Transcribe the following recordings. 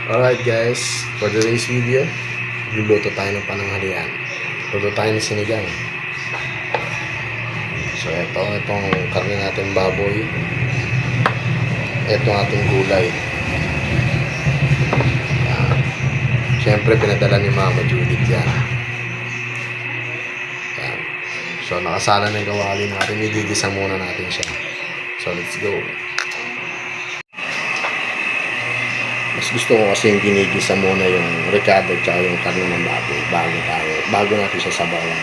Alright guys, for today's video, luluto tayo ng pananghalian. Luto tayo ng sinigang. So itong karne natin baboy. Ito ating gulay. Siyempre pinadala ni Mama Judith yan. Yan. So nakasala na yung kawali natin, igigisa muna natin siya. So let's go. Mas gusto ko kasi yung ginigisa muna yung recado at yung karne ng baboy bago natin siya sabawan.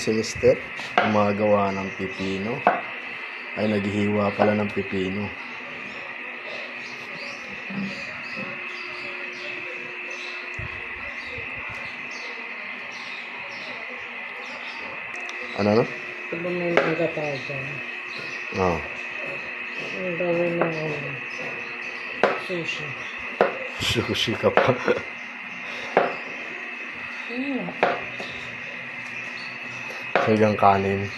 Si Mister, gumagawa ng pipino. Ay, naghihiwa pala ng pipino. Ano? Ito ba may mga tayo dyan? Oo. Ang gawin ng sushi. Sushi ka pa. Sigang kanin.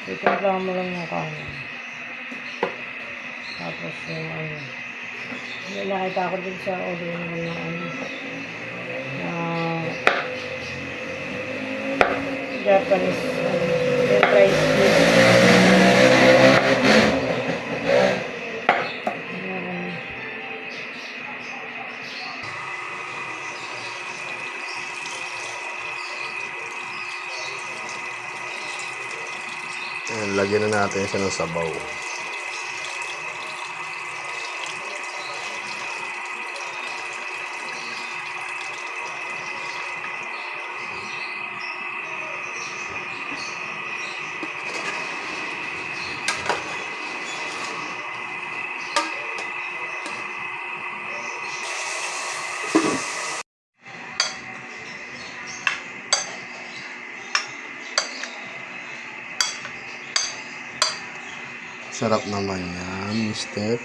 Itimpla mo lang yung kanin. Tapos yung ano. May nakita ko din sa order ng ano. Japanese rice cake. Lagyan na natin siya ng sabaw. Sarap naman yan, Mister.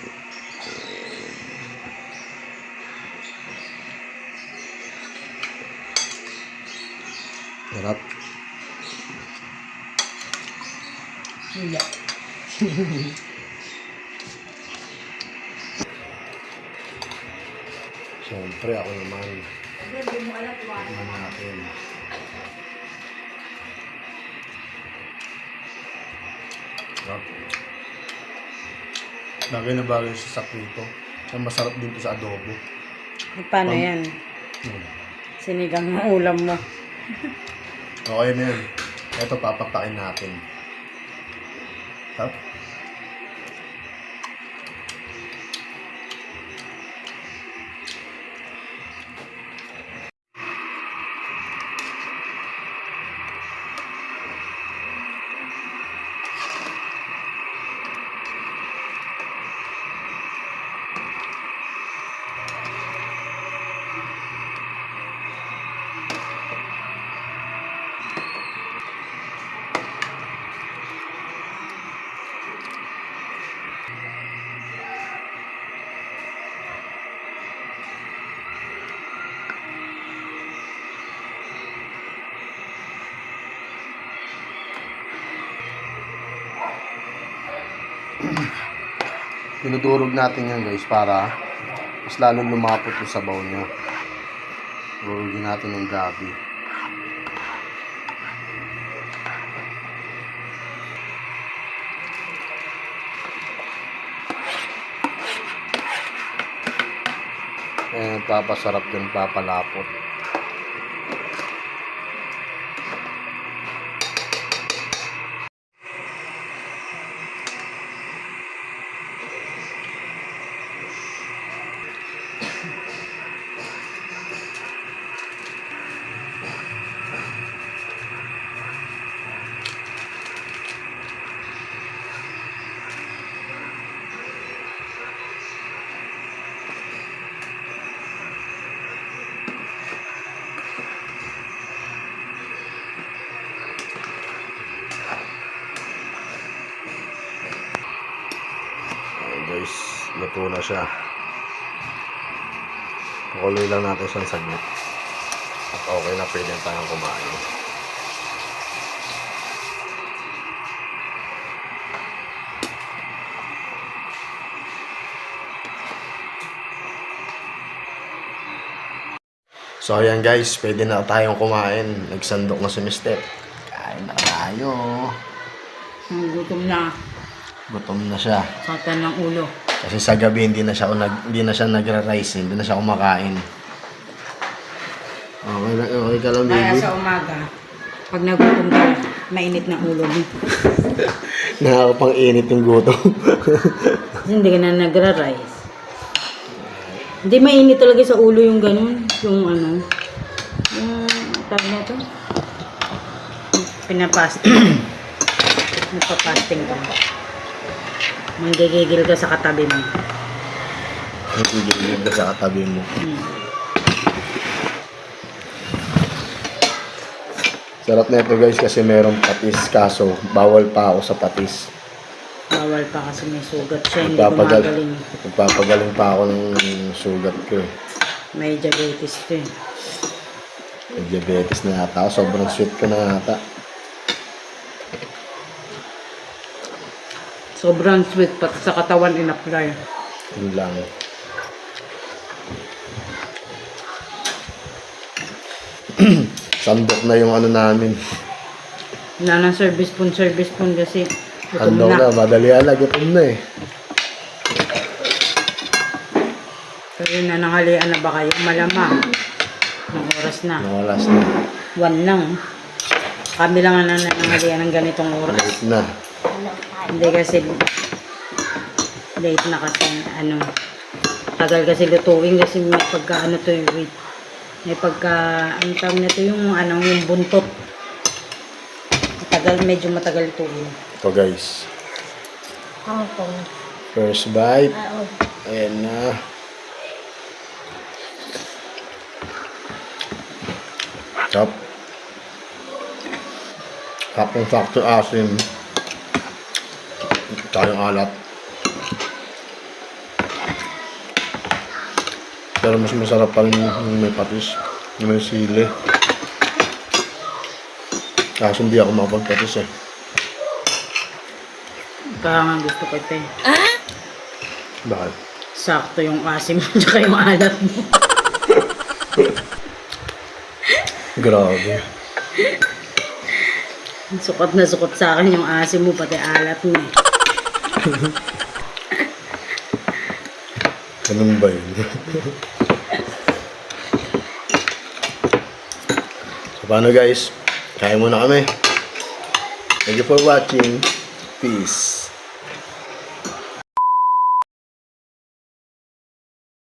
Sarap. Iya. Siyempre, ako naman. Naman natin. Sarap. Bagay na bagay sa prito. Ang masarap din po sa adobo. Paano yan? Sinigang ng ulam mo. Okay na yan. Ito, papapakin natin. Tap. Tinudurog natin yan guys para mas lalong lumapot yung sabaw niya. Durugin natin yung gabi. Papasarap din, papalapot. Guys, luto na siya. Pakuloy lang natin siyang saglit. At okay na, pwede na tayong kumain. So ayan guys, pwede na tayong kumain. Nagsandok na si Mister. Kain na tayo. Gutom na. Gutom na siya. Satan ng ulo. Kasi sa gabi hindi na siya nagra-rice, hindi na siya kumakain. Okay ka lang, Kaya baby. sa umaga, pag nagutom ka, mainit ng ulo mo. Nakakapang init yung gutom. Kasi hindi ka na nagra-rice. Hindi mainit talaga sa ulo yung ganun. Yung ano. Yung tawag na ito. Pinapasting. Nagpa-fasting ka. Manggigigil ka sa katabi mo. Nagigilid ka sa katabi mo. Sarap na ito guys kasi merong patis, kaso bawal pa ako sa patis. Bawal pa kasi may sugat siya. Hindi gumagaling. Magpapagaling pa ako ng sugat ko eh. May diabetes to eh. May diabetes na yata ako. Sobrang sweet ko na yata. Sobrang sweet pati sa katawan in-apply. Yun lang. Sandok na yung ano namin. Wala nang service spoon kasi gutom Sandok na, madali ala, gutom na eh. Kasi nananghalian na ba kayo? Malamang. Ng oras na. Nawalas na. 1 lang. Kami lang ang nananghalian ng ganitong oras. Late na. Hindi kasi late na kasi ano. Tagal kasi lutuin kasi may pagka ano to yung wait. May pagka ang tawag na to yung ano yung buntot. Medyo matagal lutuin. Ito guys. First bite. Ayan na. Top. Sakto asim. Tsaka yung alat. Pero mas masarap pa rin yung may patis. Yung may sili. Kaso hindi ako makapagpatis eh. Kaya nga gusto ko ito eh. Bakit? Sakto yung asim mo tsaka yung alat mo. Grabe. Sukot na sukot sa akin yung asim mo pati alat mo eh. Ganun ba yun? So paano guys? Kain muna kami. Thank you for watching. Peace.